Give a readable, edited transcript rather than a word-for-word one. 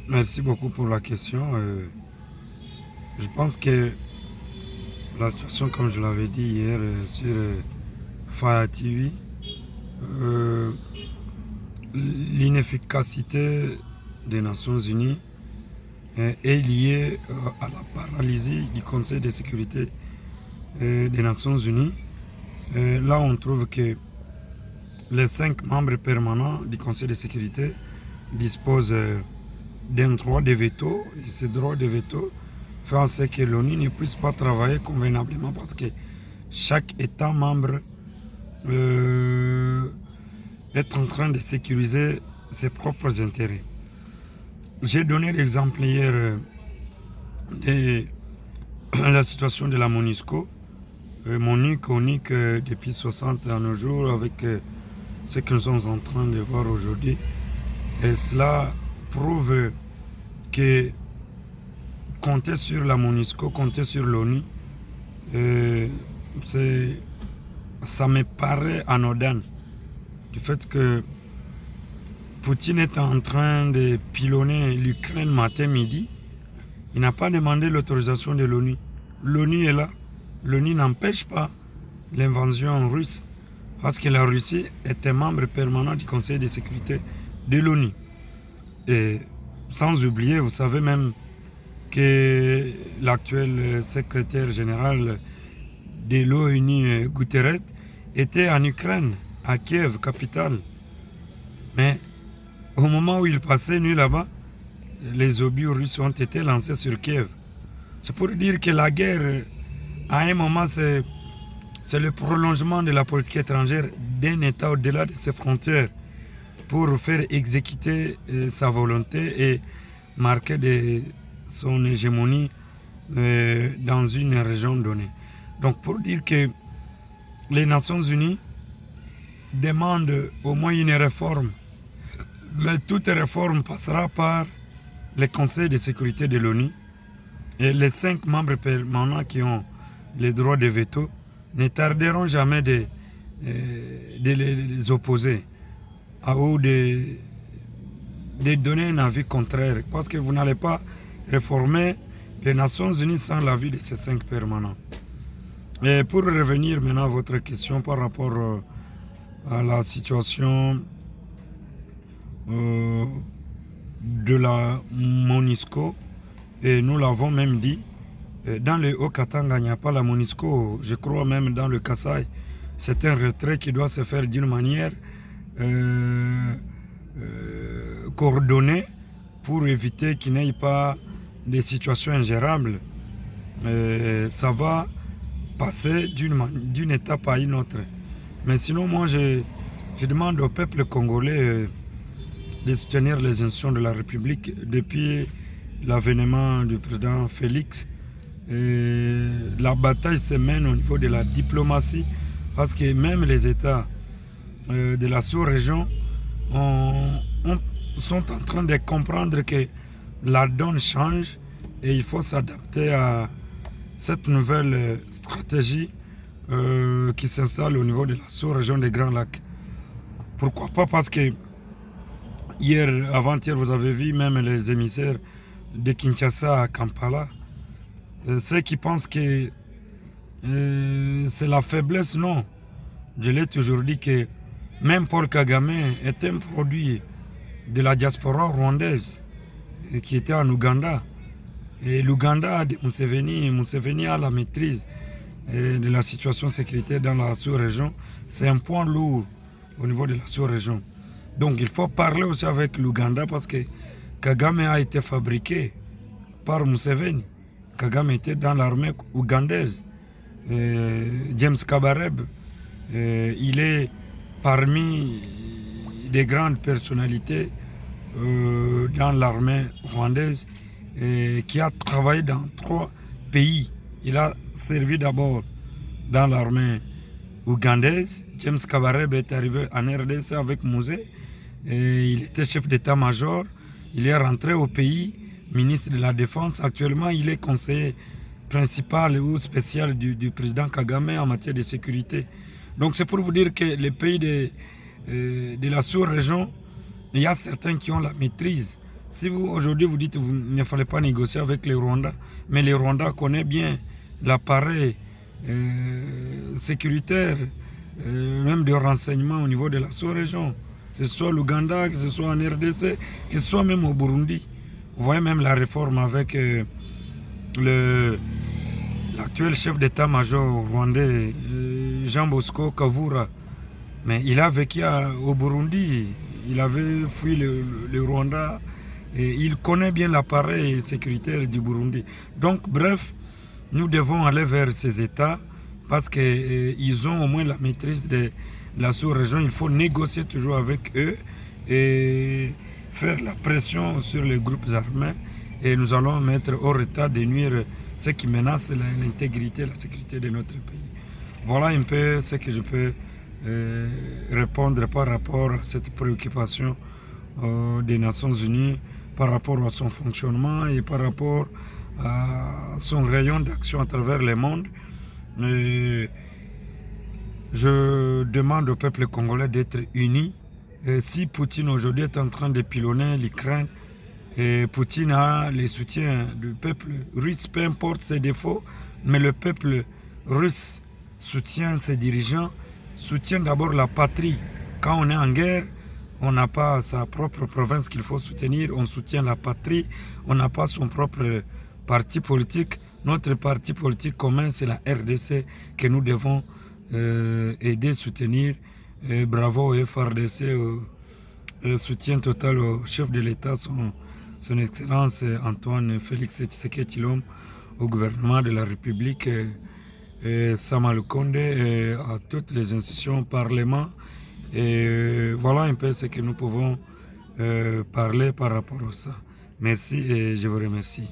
Merci beaucoup pour la question. Je pense que la situation, comme je l'avais dit hier sur Faya TV, euh, l'inefficacité des Nations Unies est liée à la paralysie du Conseil de sécurité des Nations Unies. Là, on trouve que les 5 membres permanents du Conseil de sécurité disposent d'un droit de veto. Et ce droit de veto fait en sorte que l'ONU ne puisse pas travailler convenablement parce que chaque État membre est en train de sécuriser ses propres intérêts. J'ai donné l'exemple hier de la situation de la MONUSCO. MONUC depuis 60 à nos jours avec ce que nous sommes en train de voir aujourd'hui. Et cela prouve que compter sur la MONUSCO, compter sur l'ONU, ça me paraît anodin. Du fait que Poutine est en train de pilonner l'Ukraine matin, midi, il n'a pas demandé l'autorisation de l'ONU. L'ONU est là. L'ONU n'empêche pas l'invasion russe parce que la Russie est un membre permanent du Conseil de sécurité de l'ONU. Et sans oublier, vous savez même que l'actuel secrétaire général de l'ONU, Guterres, était en Ukraine, à Kiev, capitale. Mais au moment où il passait nuit là-bas, les obus russes ont été lancés sur Kiev. C'est pour dire que la guerre, à un moment, c'est le prolongement de la politique étrangère d'un État au-delà de ses frontières pour faire exécuter sa volonté et marquer son hégémonie dans une région donnée. Donc pour dire que les Nations Unies demandent au moins une réforme, mais toute réforme passera par le Conseil de sécurité de l'ONU et les 5 membres permanents qui ont les droits de veto ne tarderont jamais de les opposer ou de donner un avis contraire parce que vous n'allez pas réformer les Nations Unies sans l'avis de ces 5 permanents. Et pour revenir maintenant à votre question par rapport à la situation de la MONUSCO, et nous l'avons même dit, dans le Haut-Katanga, il n'y a pas la MONUSCO, je crois même dans le Kasaï, c'est un retrait qui doit se faire d'une manière coordonnée pour éviter qu'il n'y ait pas des situations ingérables. Ça va passer d'une étape à une autre. Mais sinon, moi, je demande au peuple congolais de soutenir les institutions de la République depuis l'avènement du président Félix. La bataille se mène au niveau de la diplomatie parce que même les États de la sous-région sont en train de comprendre que la donne change et il faut s'adapter à cette nouvelle stratégie qui s'installe au niveau de la sous-région des Grands Lacs. Pourquoi pas? Parce que hier, avant-hier, vous avez vu même les émissaires de Kinshasa à Kampala. Ceux qui pensent que c'est la faiblesse, non. Je l'ai toujours dit que même Paul Kagame est un produit de la diaspora rwandaise qui était en Ouganda. Et l'Ouganda de Museveni a la maîtrise de la situation sécuritaire dans la sous-région. C'est un point lourd au niveau de la sous-région. Donc il faut parler aussi avec l'Ouganda parce que Kagame a été fabriqué par Museveni. Kagame était dans l'armée ougandaise. James Kabarebe, il est parmi des grandes personnalités dans l'armée rwandaise qui a travaillé dans 3 pays. Il a servi d'abord dans l'armée ougandaise. James Kabarebe est arrivé en RDC avec Musée. Il était chef d'état-major. Il est rentré au pays, ministre de la Défense. Actuellement, il est conseiller principal ou spécial du président Kagame en matière de sécurité. Donc c'est pour vous dire que les pays de la sous-région, il y a certains qui ont la maîtrise Si vous, aujourd'hui, vous dites qu'il ne fallait pas négocier avec les Rwandais, mais les Rwandais connaissent bien l'appareil sécuritaire, même de renseignement au niveau de la sous-région, que ce soit l'Ouganda, que ce soit en RDC, que ce soit même au Burundi. Vous voyez même la réforme avec l'actuel chef d'état-major rwandais, Jean Bosco Kavura. Mais il a vécu au Burundi, il avait fui le Rwanda et il connaît bien l'appareil sécuritaire du Burundi. Donc bref, nous devons aller vers ces États parce qu'ils ont au moins la maîtrise de la sous-région. Il faut négocier toujours avec eux et faire la pression sur les groupes armés. Et nous allons mettre hors état de nuire ce qui menace l'intégrité et la sécurité de notre pays. Voilà un peu ce que je peux répondre par rapport à cette préoccupation des Nations Unies, par rapport à son fonctionnement et par rapport à son rayon d'action à travers le monde. Et je demande au peuple congolais d'être unis. Et si Poutine aujourd'hui est en train de pilonner l'Ukraine, et Poutine a le soutien du peuple russe, peu importe ses défauts, mais le peuple russe soutient ses dirigeants, soutient d'abord la patrie. Quand on est en guerre, on n'a pas sa propre province qu'il faut soutenir, on soutient la patrie, on n'a pas son propre parti politique. Notre parti politique commun, c'est la RDC que nous devons aider, soutenir. Et bravo au FRDC, soutien total au chef de l'État, son Excellence Antoine Félix Tshisekedi Tshilombo, au gouvernement de la République, Sama Lukonde, et à toutes les institutions, Parlement. Et voilà un peu ce que nous pouvons parler par rapport à ça. Merci et je vous remercie.